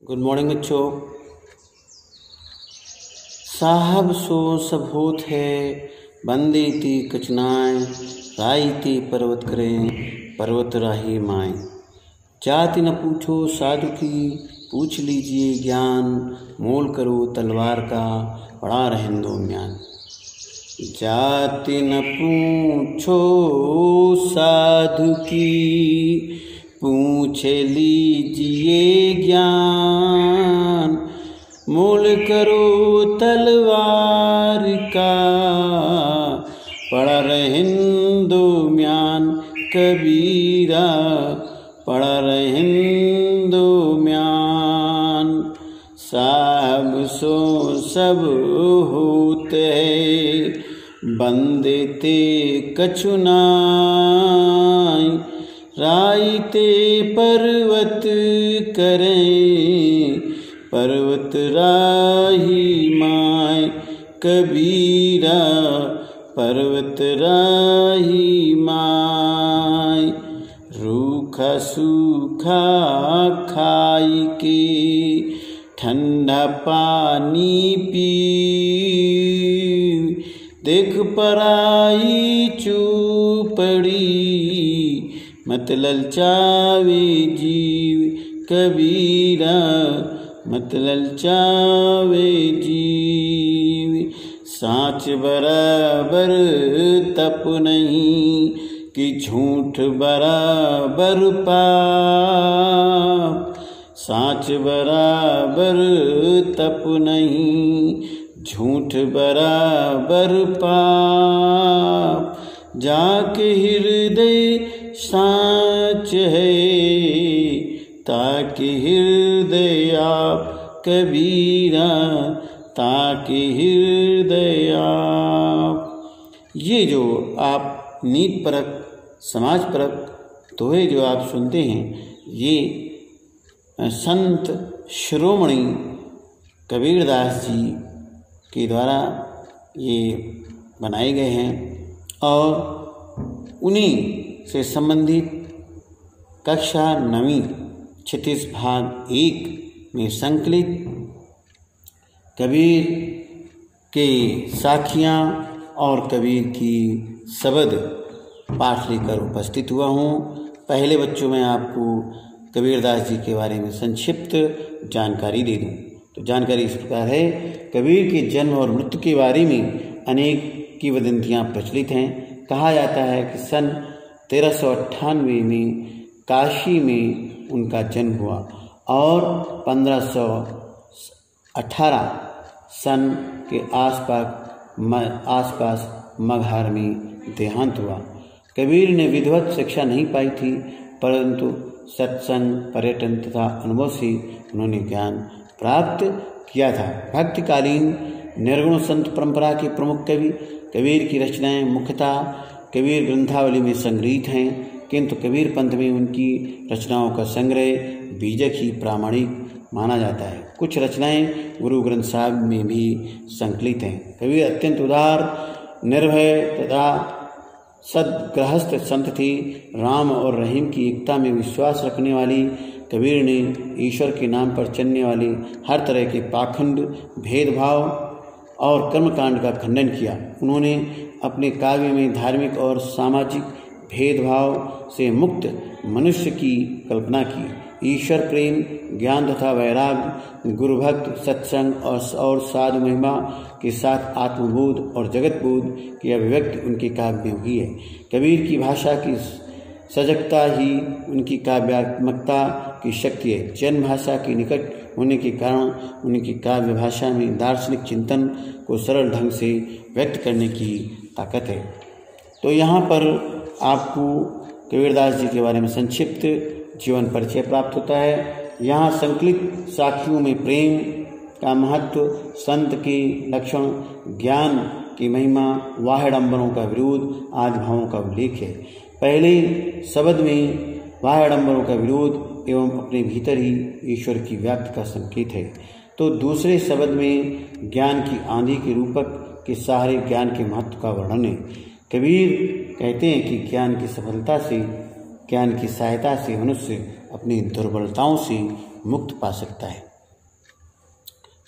Good morning बच्चों। साहब सो सब होत है, बंदे ती कचनाएं, राई ती पर्वत करें, पर्वत राही माएं। जाति न पूछो साधु की, पूछ लीजिए ज्ञान, मोल करो तलवार का, पड़ा रहें दो म्यान। जाति न पूछो साधु की, पूछ लीजिए ज्ञान, मोल करो तलवार का, पड़ा रहें दो म्यान। कबीरा पड़ा रहें दो म्यान। साहब सो सब होते है, बंदे ते कछुनाई, राई ते पर्वत करें, पर्वत राही माय। कबीरा पर्वत राही माय। रूखा सूखा खाई के, ठंडा पानी पी, देख पराई चूपड़ी, मत ललचावे जीव। कबीरा मत ललचावे जीव। साँच बराबर तप नहीं, कि झूठ बराबर पाप। साँच बराबर तप नहीं, झूठ बराबर पाप। जाके हृदय साँच है, ताकि हृदय आप। कबीरा ताकि हृदय आप। ये जो आप नीति परक, समाज परक दोहे जो आप सुनते हैं, ये संत शिरोमणि कबीरदास जी के द्वारा ये बनाए गए हैं और उन्हीं से संबंधित कक्षा 9वीं क्षितिज भाग 1 में संकलित कबीर के साखियाँ और कबीर की शब्द पाठ लेकर उपस्थित हुआ हूँ। पहले बच्चों में आपको कबीरदास जी के बारे में संक्षिप्त जानकारी दे दूँ। तो जानकारी इस प्रकार है। कबीर के जन्म और मृत्यु के बारे में अनेक किंवदंतियाँ प्रचलित हैं। कहा जाता है कि सन 1398 में काशी में उनका जन्म हुआ और 1518 सन के आसपास मगहर में देहांत हुआ। कबीर ने विधिवत शिक्षा नहीं पाई थी, परंतु सत्संग, पर्यटन तथा अनुभव से उन्होंने ज्ञान प्राप्त किया था। भक्तिकालीन निर्गुण संत परंपरा के प्रमुख कवि कबीर की रचनाएं मुख्यतः कबीर ग्रंथावली में संग्रहित हैं, किंतु कबीर पंथ में उनकी रचनाओं का संग्रह बीजक ही प्रामाणिक माना जाता है। कुछ रचनाएं गुरु ग्रंथ साहिब में भी संकलित हैं। कबीर अत्यंत उदार, निर्भय तथा सद्गृहस्थ संत थे। राम और रहीम की एकता में विश्वास रखने वाली कबीर ने ईश्वर के नाम पर चलने वाले हर तरह के पाखंड, भेदभाव और कर्मकांड का खंडन किया। उन्होंने अपने काव्य में धार्मिक और सामाजिक भेदभाव से मुक्त मनुष्य की कल्पना की। ईश्वर प्रेम, ज्ञान तथा वैराग्य, गुरुभक्त, सत्संग और साधु महिमा के साथ आत्मबोध और जगतबोध की अभिव्यक्ति उनके काव्य में हुई है। कबीर की भाषा की सजगता ही उनकी काव्यात्मकता की शक्ति है। जन्म भाषा के निकट होने के कारण उनकी काव्य भाषा में दार्शनिक चिंतन को सरल ढंग से व्यक्त करने की ताकत है। तो यहाँ पर आपको कबीरदास जी के बारे में संक्षिप्त जीवन परिचय प्राप्त होता है। यहाँ संकलित साखियों में प्रेम का महत्व, संत के लक्षण, ज्ञान की महिमा, वाह्याडंबरों का विरोध आदि भावों का उल्लेख है। पहले शब्द में वाह्याडंबरों का विरोध एवं अपने भीतर ही ईश्वर की व्याप्ति का संकेत है, तो दूसरे शब्द में ज्ञान की आंधी के रूपक के सहारे ज्ञान के महत्व का वर्णन है। कबीर कहते हैं कि ज्ञान की सफलता से, ज्ञान की सहायता से मनुष्य अपनी दुर्बलताओं से मुक्त पा सकता है।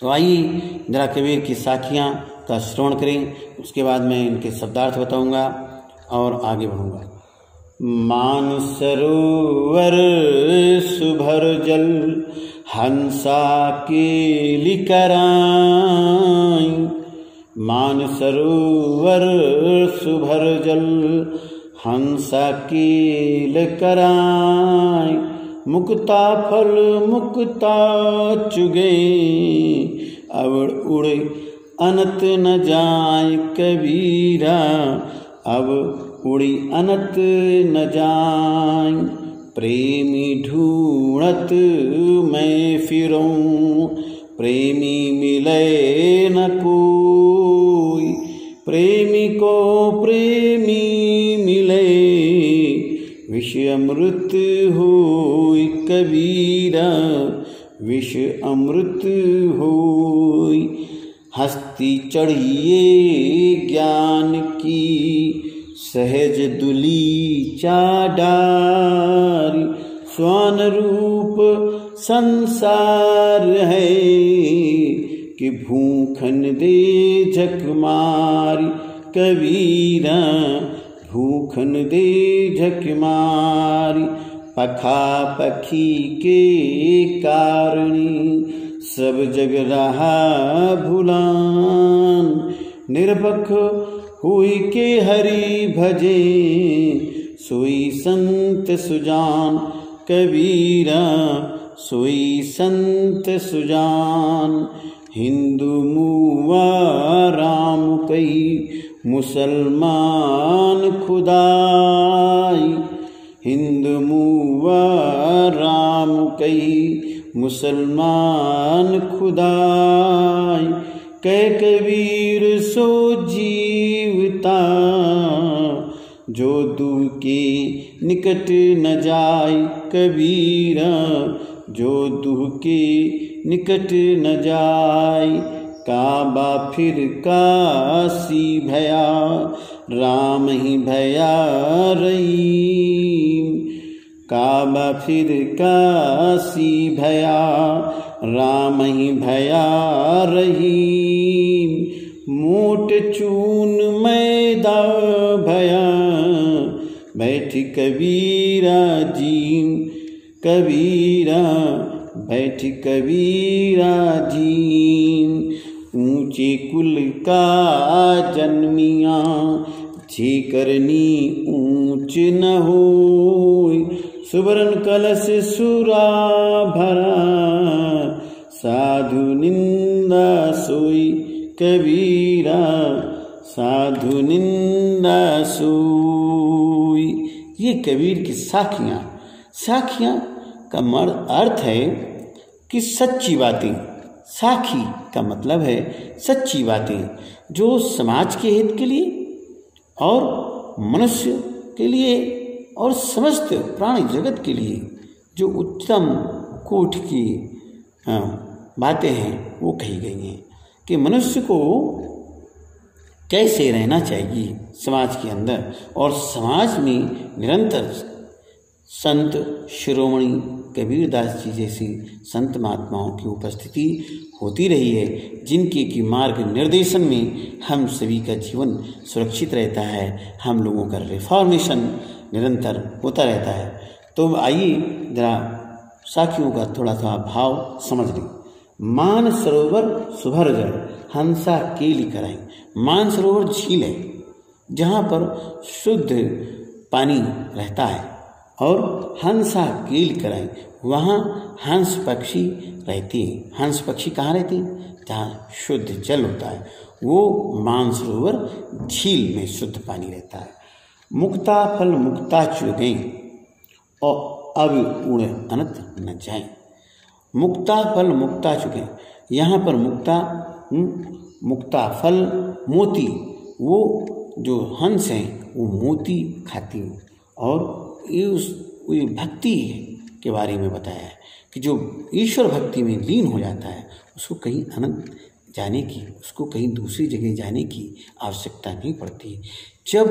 तो आइए जरा कबीर की साखियाँ का श्रवण करें, उसके बाद मैं इनके शब्दार्थ बताऊंगा और आगे बढ़ूंगा। मानसरोवर सुभर जल हंसा केलि कराई, मानसरोवर सुभर जल हंसा केलि कराई, मुक्ता फल मुक्ता चुगे अब उड़े अनत न जाए कबीरा, अब उड़ी अनत न जाए, प्रेमी ढूंढत मैं फिरूं प्रेमी मिले न कोई, प्रेमी को प्रेमी मिले विष अमृत होई कबीरा, विष अमृत होई, हस्ती चढ़िए ज्ञान की सहज दुली चाडारी, स्वान रूप संसार है कि भूखन दे झक मारी कबीरा, भूखन दे झक मारी, पखा पखी के कारणी सब जग रहा भुलान, निर्भख हुई के हरि भजे सोई संत सुजान कबीरा, सोई संत सुजान, हिंदू मुआ राम कई मुसलमान खुदाई, हिंदू मुआ राम कई मुसलमान खुदाई, कै कबीर सो जीवता जो दूह के निकट न जाय कबीरा, जो दूह के निकट न जाय, काबा फिर काशी भया राम ही भया रहीम, काबा फिर काशी भया राम ही भया रहीम, मोट चून मैदा भया बैठी कबीरा जीम, कबीरा बैठी कबीरा जीम, ऊंचे कुल का जन्मिया जे करनी ऊंच न होय, सुबरन कलश सुरा भरा साधु निंदा सोई कबीरा, साधु निंदा सोई। ये कबीर की साखियाँ, साखियाँ का अर्थ है कि सच्ची बातें, साखी का मतलब है सच्ची बातें जो समाज के हित के लिए और मनुष्य के लिए और समस्त प्राणी जगत के लिए जो उच्चतम कोटि की बातें हैं वो कही गई हैं कि मनुष्य को कैसे रहना चाहिए समाज के अंदर, और समाज में निरंतर संत शिरोमणि कबीरदास जी जैसी संत महात्माओं की उपस्थिति होती रही है, जिनके की मार्ग निर्देशन में हम सभी का जीवन सुरक्षित रहता है, हम लोगों का रिफॉर्मेशन निरंतर होता रहता है। तो आइए जरा साखियों का थोड़ा सा भाव समझ लें। मान सरोवर सुभर जल हंसा केलि कराई, मान सरोवर झील है जहाँ पर शुद्ध पानी रहता है, और हंसा केलि कराई वहाँ हंस पक्षी रहती हैं। हंस पक्षी कहाँ रहती हैं? जहाँ शुद्ध जल होता है, वो मानसरोवर झील में शुद्ध पानी रहता है। मुक्ता फल मुक्ता चुगे और अब उड़े अनंत न जाए। मुक्ता फल मुक्ता चुगे, यहाँ पर मुक्ता फल मोती, वो जो हंस हैं वो मोती खाती हैं, और ये भक्ति के बारे में बताया है कि जो ईश्वर भक्ति में लीन हो जाता है उसको कहीं अनंत जाने की, उसको कहीं दूसरी जगह जाने की आवश्यकता नहीं पड़ती। जब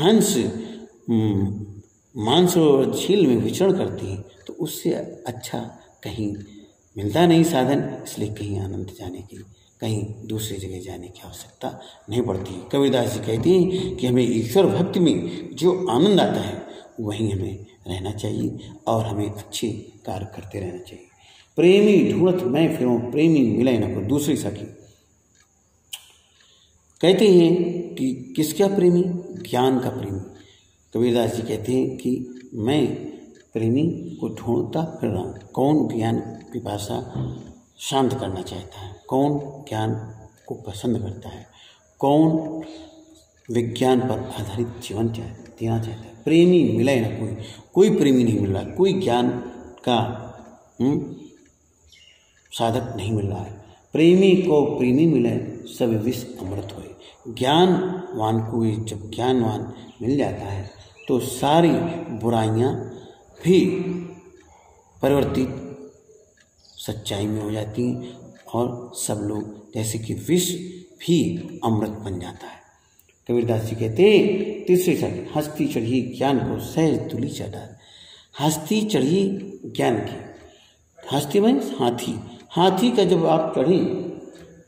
हंस मानसरोवर झील में विचरण करती हैं तो उससे अच्छा कहीं मिलता नहीं साधन, इसलिए कहीं आनंद जाने की, कहीं दूसरी जगह जाने की आवश्यकता नहीं पड़ती। कबीरदास जी कहते हैं कि हमें ईश्वर भक्ति में जो आनंद आता है वहीं हमें रहना चाहिए और हमें अच्छे कार्य करते रहना चाहिए। प्रेमी ढूंढत मैं फिरूं, प्रेमी मिले न को दूसरी सखी। कहते हैं कि किसका प्रेमी? ज्ञान का प्रेमी। कबीरदास जी कहते हैं कि मैं प्रेमी को ढूंढता फिर रहा हूँ। कौन ज्ञान पिपासा शांत करना चाहता है, कौन ज्ञान को पसंद करता है, कौन विज्ञान पर आधारित जीवन देना चाहता है। प्रेमी मिले ना कोई प्रेमी नहीं मिल रहा, कोई ज्ञान का साधक नहीं मिल रहा है। प्रेमी को प्रेमी मिले सब विष अमृत होए। ज्ञानवान को जब ज्ञानवान मिल जाता है तो सारी बुराइयां भी परिवर्तित सच्चाई में हो जाती हैं और सब लोग जैसे कि विष भी अमृत बन जाता है। कबीरदास जी कहते हैं तीसरी साइड, हस्ती चढ़ी ज्ञान को सहज तुली चढ़ा। हस्ती चढ़ी ज्ञान की, हस्ती में हाथी, हाथी का जब आप चढ़ें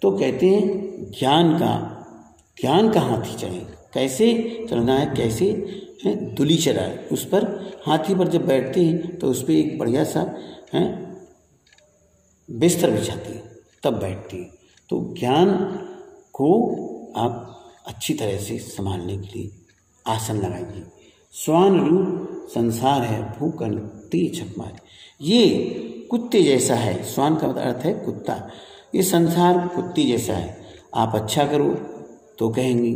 तो कहते हैं ज्ञान का हाथी चढ़े। कैसे चढ़ना है, कैसे है? दुली चढ़ा है उस पर। हाथी पर जब बैठते हैं तो उस पर एक बढ़िया सा है बिस्तर बिछाती है, तब बैठती है। तो ज्ञान को आप अच्छी तरह से संभालने के लिए आसन लगाइए। स्वान रूप संसार है, भूकन तेज छक मारे। ये कुत्ते जैसा है, स्वान का अर्थ है कुत्ता। ये संसार कुत्ते जैसा है। आप अच्छा करो तो कहेंगे,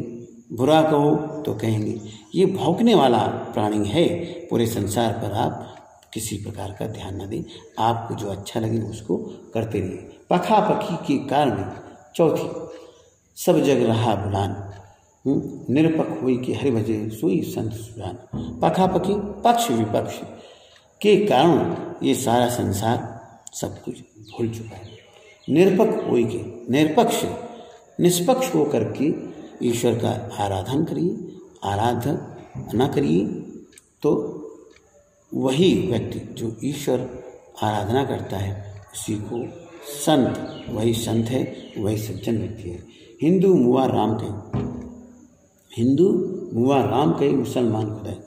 बुरा कहो तो कहेंगे। ये भौंकने वाला प्राणी है। पूरे संसार पर आप किसी प्रकार का ध्यान न दें, आपको जो अच्छा लगे उसको करते रहिए। पखा पखी के कारण चौथी, सब जग रहा बुलान, निरपक्ष हुई कि हरि भजे सोई संत सुजान। पखा पखी पक्ष विपक्ष के कारण ये सारा संसार सब कुछ भूल चुका है। निरपक्ष हुई के, निष्पक्ष होकर के ईश्वर का आराधन करिए, आराधना करिए तो वही व्यक्ति जो ईश्वर आराधना करता है उसी को संत, वही संत है, वही सज्जन व्यक्ति है। हिंदू मुआ राम कहे मुसलमान खुदाई।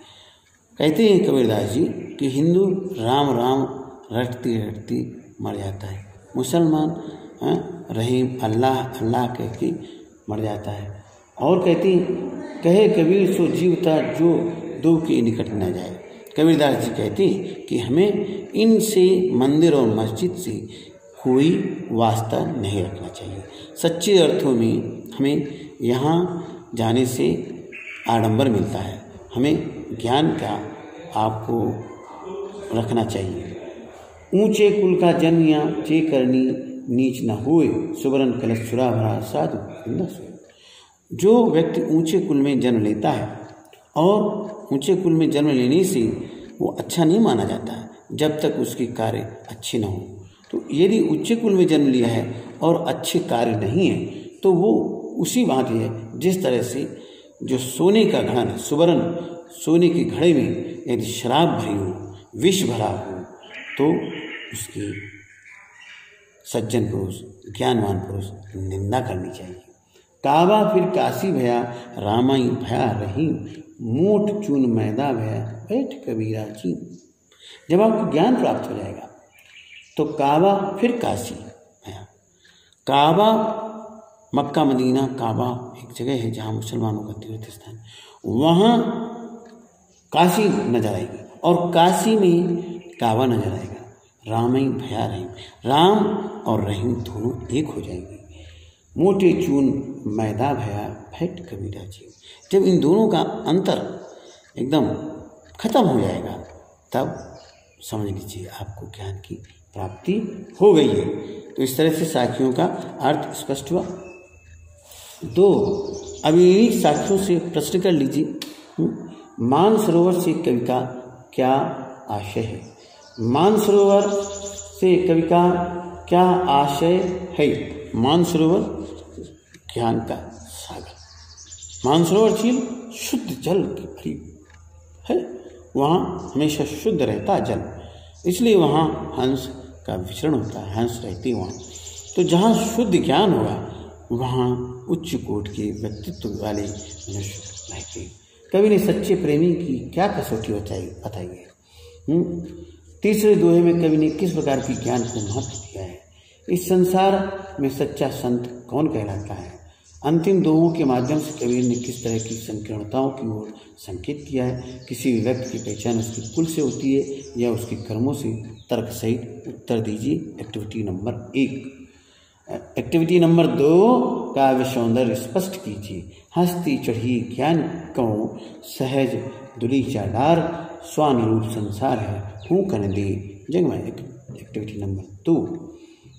कहते हैं कबीरदास जी कि हिंदू राम राम रटती रटती मर जाता है, मुसलमान रहीम अल्लाह अल्लाह कह के मर जाता है। और कहती कहे कबीर सो जीवता जो दो के निकट न जाए। कबीरदास जी कहते हैं कि हमें इनसे, मंदिर और मस्जिद से कोई वास्ता नहीं रखना चाहिए। सच्चे अर्थों में हमें यहाँ जाने से आडंबर मिलता है। हमें ज्ञान का आपको रखना चाहिए। ऊंचे कुल का जन्म या चे करनी नीच न होए, सुवर्ण कलश चुरा भरा साधु। जो व्यक्ति ऊंचे कुल में जन्म लेता है और ऊंचे कुल में जन्म लेने से वो अच्छा नहीं माना जाता है जब तक उसके कार्य अच्छे न हो। तो यदि उच्च कुल में जन्म लिया है और अच्छे कार्य नहीं है तो वो उसी बात है जिस तरह से जो सोने का घड़ा, सुवर्ण सोने के घड़े में यदि शराब भरी हो, विष भरा हो, तो उसकी सज्जन पुरुष, ज्ञानवान पुरुष निंदा करनी चाहिए। काबा फिर काशी भया, रामाई भया रही, मोट चून मैदा भया, बैठ कबीरा जी। जब आपको ज्ञान प्राप्त हो जाएगा तो काबा फिर काशी भया। काबा मक्का मदीना, काबा एक जगह है जहाँ मुसलमानों का तीर्थ स्थान, वहाँ काशी नजर आएगी और काशी में काबा नजर आएगा। रामाई भया रहीम, राम और रहीम दोनों एक हो जाएंगे। मोटे चून मैदा भया, फैट कबीरा जी। जब इन दोनों का अंतर एकदम खत्म हो जाएगा तब समझ लीजिए आपको ज्ञान की प्राप्ति हो गई है। तो इस तरह से साखियों का अर्थ स्पष्ट हुआ। दो, अभी इन्हीं साखियों से प्रश्न कर लीजिए, मानसरोवर से कवि का क्या आशय है? मानसरोवर से कवि का क्या आशय है? मानसरोवर ज्ञान का सागर, मानसरोवर झील शुद्ध जल की भरी है, वहाँ हमेशा शुद्ध रहता जल, इसलिए वहाँ हंस का विचरण होता है, हंस रहते वहाँ। तो जहाँ शुद्ध ज्ञान होगा वहाँ उच्च कोटि के व्यक्तित्व वाले मनुष्य रहते हैं। कवि ने सच्चे प्रेमी की क्या कसौटी बताई है। तीसरे दोहे में कवि ने किस प्रकार की ज्ञान को महत्व दिया है। इस संसार में सच्चा संत कौन कहलाता है। अंतिम दोहों के माध्यम से कबीर ने किस तरह की संकीर्णताओं की ओर संकेत किया है। किसी भी व्यक्ति की पहचान उसके कुल से होती है या उसके कर्मों से। तर्क सहित उत्तर दीजिए। Activity number 1। एक्टिविटी नंबर 2, काव्य सौंदर्य स्पष्ट कीजिए। हंसती चढ़ी ज्ञान कहो, सहज दुलीचा डार, स्वानुरूप संसार है हूँ कन दे जगमय। एक्टिविटी नंबर 2,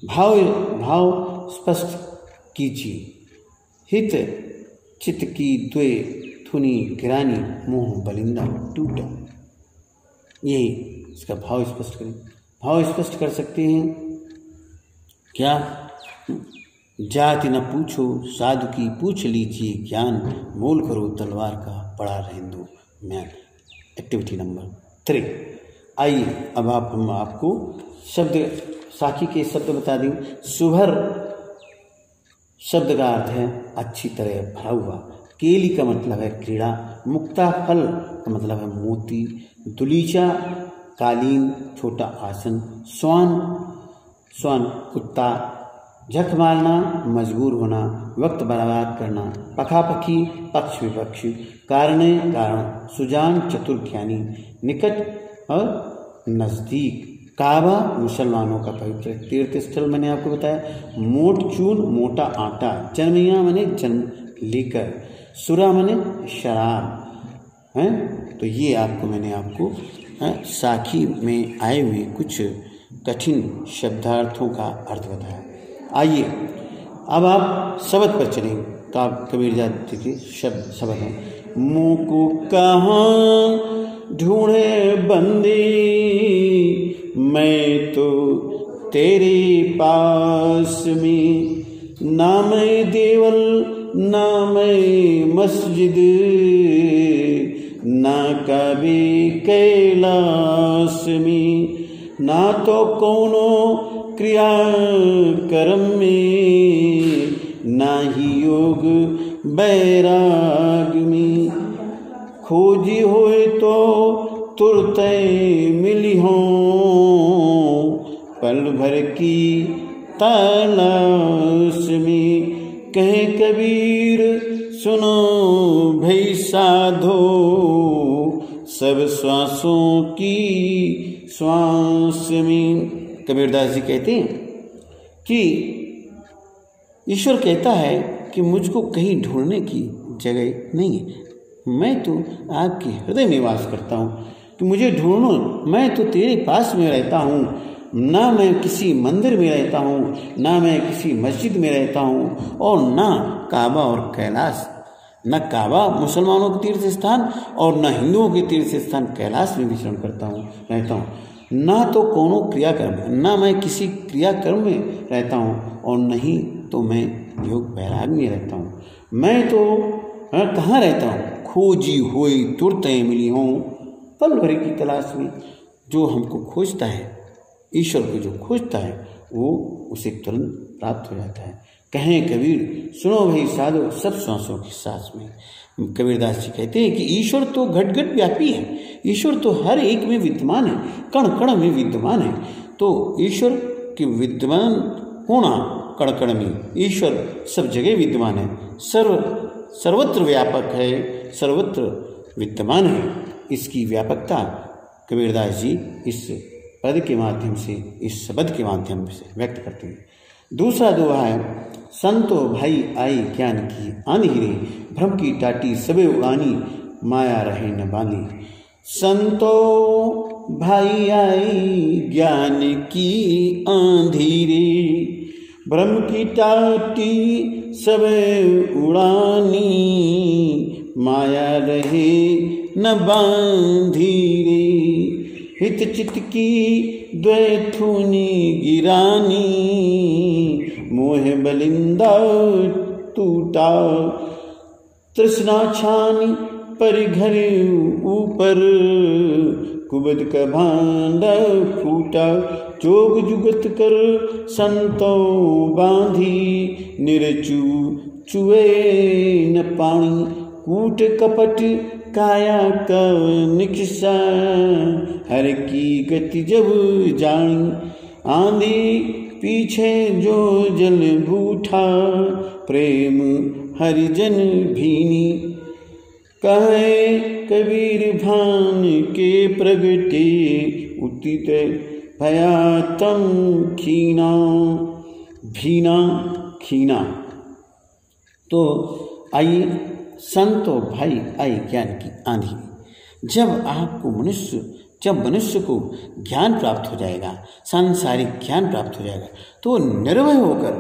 भाव स्पष्ट कीजिए। हित चित्त की द्वे थुनी गिरानी, मोह बलिंदा टूटा। यही इसका भाव स्पष्ट करें। भाव स्पष्ट कर सकते हैं क्या। जाति न पूछो साधु की पूछ लीजिए ज्ञान, मोल करो तलवार का पड़ा रहने दो म्यान। Activity number 3। आइए अब हम आपको शब्द साखी के शब्द बता दें। सुभर शब्द का अर्थ है अच्छी तरह भरा हुआ। केली का मतलब है क्रीड़ा। मुक्ता फल का मतलब है मोती। दुलीचा कालीन छोटा आसन। स्वान कुत्ता। झक मारना मजबूर होना, वक्त बर्बाद करना। पखापखी पक्ष विपक्ष। कारणे कारण। सुजान चतुर ज्ञानी। निकट और नज़दीक। काबा मुसलमानों का पवित्र तीर्थ स्थल मैंने आपको बताया। मोट चून मोटा आटा। जन्मैया मैंने जन्म लेकर। सुरा मैंने शराब है। तो ये मैंने आपको साखी में आए हुए कुछ कठिन शब्दार्थों का अर्थ बताया। आइए अब आप शब्द पर चलें। कबीर जाति के शब्द हैं। मुँह को कहाँ ढूंढे बंदी, मैं तो तेरे पास में। ना मैं देवल ना मैं मस्जिद, ना कभी कैलाश में। ना तो कोनो क्रिया कर्म में, ना ही योग बैराग में। खोजी होए तो तुरते मिली हो, पल भर की तलाश में। कहे कबीर सुनो भई साधो, सब श्वासों की श्वास में। कबीरदास जी कहते हैं कि ईश्वर कहता है कि मुझको कहीं ढूंढने की जगह नहीं है। मैं तो आपके हृदय में वास करता हूँ कि मुझे ढूंढो। मैं तो तेरे पास में रहता हूँ। ना मैं किसी मंदिर में रहता हूँ, ना मैं किसी मस्जिद में रहता हूँ, और ना काबा और कैलाश। न काबा मुसलमानों के तीर्थ स्थान और न हिंदुओं के तीर्थ स्थान कैलाश में विचरण करता हूँ रहता हूँ। ना तो कोनो क्रियाकर्म, ना मैं किसी क्रियाकर्म में रहता हूँ, और नहीं तो मैं योग वैराग में रहता हूँ। मैं तो कहाँ रहता हूँ। खोजी हुई तुरते मिली हूँ, पल भर की तलाश में। जो हमको खोजता है, ईश्वर को जो खोजता है, वो उसे तुरंत प्राप्त हो जाता है। कहें कबीर सुनो भाई साधो, सब श्वासों की सांस में। कबीरदास जी कहते हैं कि ईश्वर तो घट घट व्यापी है। ईश्वर तो हर एक में विद्यमान है, कण कण में विद्यमान है। तो ईश्वर के विद्यमान होना कण कण में, ईश्वर सब जगह विद्यमान है, सर्वत्र व्यापक है, सर्वत्र विद्यमान है। इसकी व्यापकता कबीरदास जी इस पद के माध्यम से, इस शब्द के माध्यम से व्यक्त करते हैं। दूसरा दोहा है। संतो भाई आई ज्ञान की आंधी रे, भ्रम की टाटी सबे उड़ानी, माया रहे न बांधी। संतो भाई आई ज्ञान की आंधी रे, भ्रम की टाटी सबे उड़ानी, माया रहे न बांधी रे। हित चित की द्वैथुनी गिरानी, मोह बलिंदा टूटा। तृष्णा छानी पर घर ऊपर, कुबद का भांडा फूटा, जोग जुगत कर संतो बांधी, निरचू चुए न पानी, कूट कपट काया का निकसा, हर की गति जब जानी, आंधी पीछे जो जल बूठा, प्रेम हरिजन भीनी, कहे कबीर भान के प्रगटे, उतित भया तम खीना, भीना खीना। तो आइए संतो भाई आई ज्ञान की आंधी। जब मनुष्य को ज्ञान प्राप्त हो जाएगा, सांसारिक ज्ञान प्राप्त हो जाएगा, तो निर्भय होकर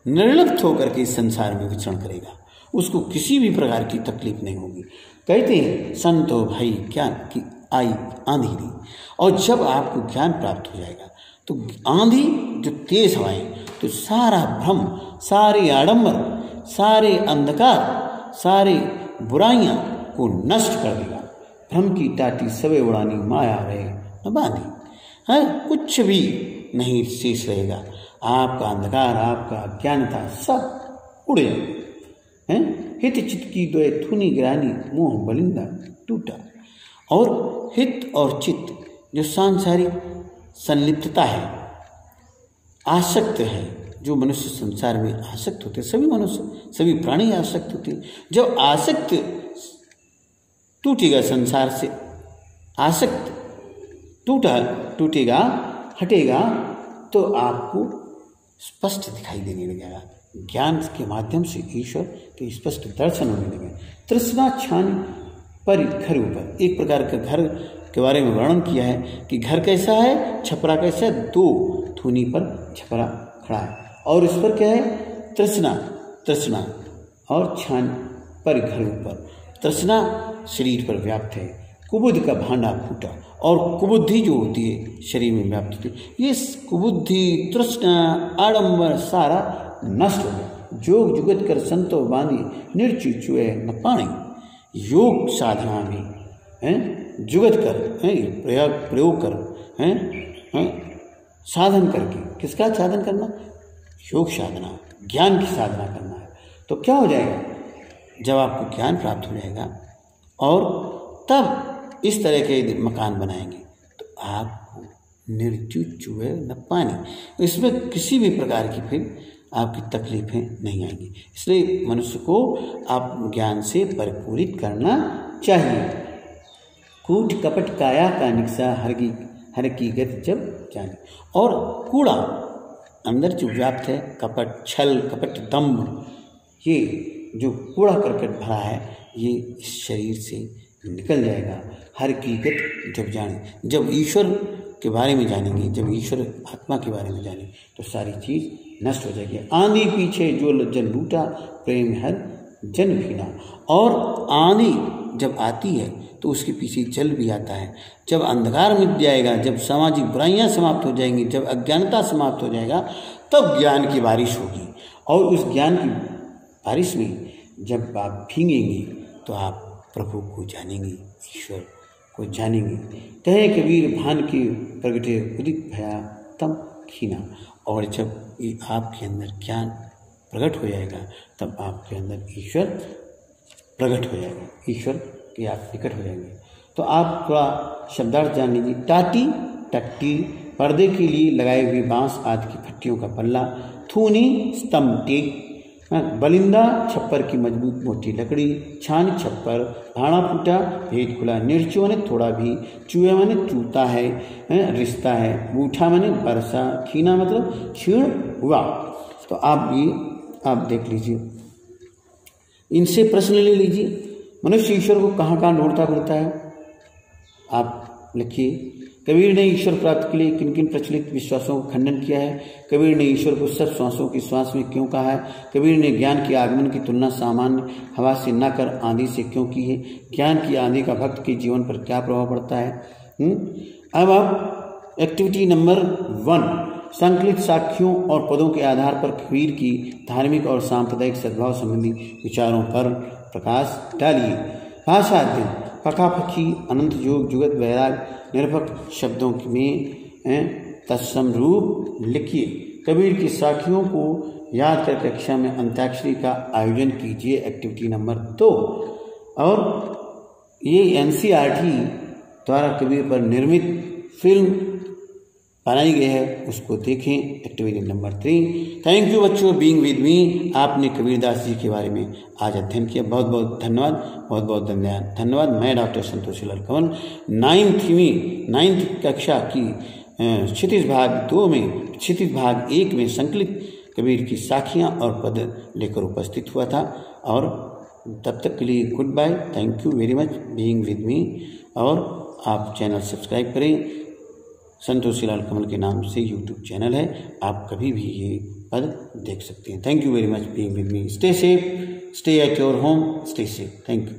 निर्लिप्त होकर के इस संसार में विचरण करेगा, उसको किसी भी प्रकार की तकलीफ नहीं होगी। कहते हैं संतो भाई ज्ञान की आई आंधी दी। और जब आपको ज्ञान प्राप्त हो जाएगा तो आंधी जो तेज हवाएं, तो सारा भ्रम, सारे आडंबर, सारे अंधकार, सारे बुराइयां को नष्ट कर देगा। भ्रम की टाटी सबे उड़ानी, माया रहे न बांधी। है कुछ भी नहीं शेष रहेगा, आपका अंधकार, आपका अज्ञानता सब उड़ जाएगा। हित चित्त की द्वय थुनी गिरानी, मोह बलिंदा टूटा। और हित और चित्त जो सांसारिक संलिप्तता है, आसक्त है, जो मनुष्य संसार में आसक्त होते, सभी मनुष्य सभी प्राणी आसक्त होते। जब आसक्त टूटेगा, संसार से आसक्त टूटेगा, हटेगा, तो आपको स्पष्ट दिखाई देने लगेगा। ज्ञान के माध्यम से ईश्वर के स्पष्ट दर्शन होने लगे। तृष्णा छान पर घर ऊपर, एक प्रकार का घर के बारे में वर्णन किया है कि घर कैसा है, छपरा कैसा है, दो थूनी पर छपरा खड़ा है, और इस पर क्या है, तृष्णा और छान पर घर ऊपर। तृष्णा शरीर पर व्याप्त है, कुबुद्ध का भांडा फूटा, और कुबुद्धि जो होती है शरीर में व्याप्त होती है। ये कुबुद्धि, तृष्णा, आडंबर सारा नष्ट हो गया। जोग जुगत कर संतो बांधी, निर्चु चुए न पानी। योग साधना में जुगत कर, प्रयोग कर, साधन करके, किसका साधन करना, योग साधना, ज्ञान की साधना करना है। तो क्या हो जाएगा, जब आपको ज्ञान प्राप्त हो जाएगा और तब इस तरह के मकान बनाएंगे, तो आपको निर्चु चुए न पानी, इसमें किसी भी प्रकार की फिर आपकी तकलीफें नहीं आएंगी। इसलिए मनुष्य को आप ज्ञान से परिपूरित करना चाहिए। कूट कपट काया का निक्सा, हर की गति जब जाने। और कूड़ा अंदर जो व्याप्त है, कपट, छल कपट, दंभ, ये जो कूड़ा करकट भरा है, ये इस शरीर से निकल जाएगा। हर की गति जब जाने, जब ईश्वर के बारे में जानेंगे, जब ईश्वर आत्मा के बारे में जानेंगे, तो सारी चीज़ नष्ट हो जाएगी। आंधी पीछे जो जल लूटा, प्रेम हर जन भीना। और आंधी जब आती है तो उसके पीछे जल भी आता है। जब अंधकार मिट जाएगा, जब सामाजिक बुराइयां समाप्त हो जाएंगी, जब अज्ञानता समाप्त हो जाएगा, तब ज्ञान की बारिश होगी। और उस ज्ञान की बारिश में जब आप भीगेंगे तो आप प्रभु को जानेंगे, ईश्वर को जानेंगे। कहे कबीर भान के प्रगटे उदित भया तम खीना। और जब ये आपके अंदर ज्ञान प्रकट हो जाएगा, तब आपके अंदर ईश्वर प्रकट हो जाएगा, ईश्वर के आप निकट हो जाएंगे। तो आप थोड़ा शब्दार्थ जान लीजिए। टाटी, टट्टी, पर्दे के लिए लगाए हुए बांस आदि की फट्टियों का पल्ला। थूनी, स्तंभ टेक। बलिंदा, छप्पर की मजबूत मोटी लकड़ी। छान, छप्पर। भाड़ा फूटा, भेद खुला। निर्चु माने थोड़ा भी। चूहे माने चूता है, रिश्ता है। बूठा माने बरसा। खीना मतलब क्षीण हुआ। तो आप देख लीजिए, इनसे प्रश्न ले लीजिए। मनुष्य ईश्वर को कहाँ कहाँ ढूंढता फिरता है, आप लिखिए। कबीर ने ईश्वर प्राप्त के लिए किन किन प्रचलित विश्वासों को खंडन किया है। कबीर ने ईश्वर को सब श्वासों की श्वास में क्यों कहा है। कबीर ने ज्ञान के आगमन की तुलना सामान्य हवा से न कर आंधी से क्यों की है। ज्ञान की आंधी का भक्त के जीवन पर क्या प्रभाव पड़ता है। अब आप एक्टिविटी नंबर 1, संकलित साक्ष्यों और पदों के आधार पर कबीर की धार्मिक और सांप्रदायिक सद्भाव संबंधी विचारों पर प्रकाश डालिए। भाषा अध्ययन। पखापखी अनंत योग जुगत वैराग निरपक शब्दों में तत्सम रूप लिखिए। कबीर की साखियों को याद कर कक्षा में अंताक्षरी का आयोजन कीजिए। Activity number 2। और ये NCERT द्वारा कबीर पर निर्मित फिल्म बनाई गई है, उसको देखें। Activity number 3। थैंक यू बच्चों, बीइंग विद मी। आपने कबीरदास जी के बारे में आज अध्ययन किया, बहुत बहुत धन्यवाद, बहुत बहुत धन्यवाद। मैं डॉक्टर संतोषीलाल कंवल 9th कक्षा की क्षितिज भाग 2 में क्षितिज भाग 1 में संकलित कबीर की साखियाँ और पद लेकर उपस्थित हुआ था। और तब तक के लिए good bye, thank you very much, being with me. और आप चैनल सब्सक्राइब करें, संतोषीलाल कमल के नाम से यूट्यूब चैनल है, आप कभी भी ये पद देख सकते हैं। Thank you very much, being with me. Stay safe, stay at your home, stay safe. Thank you.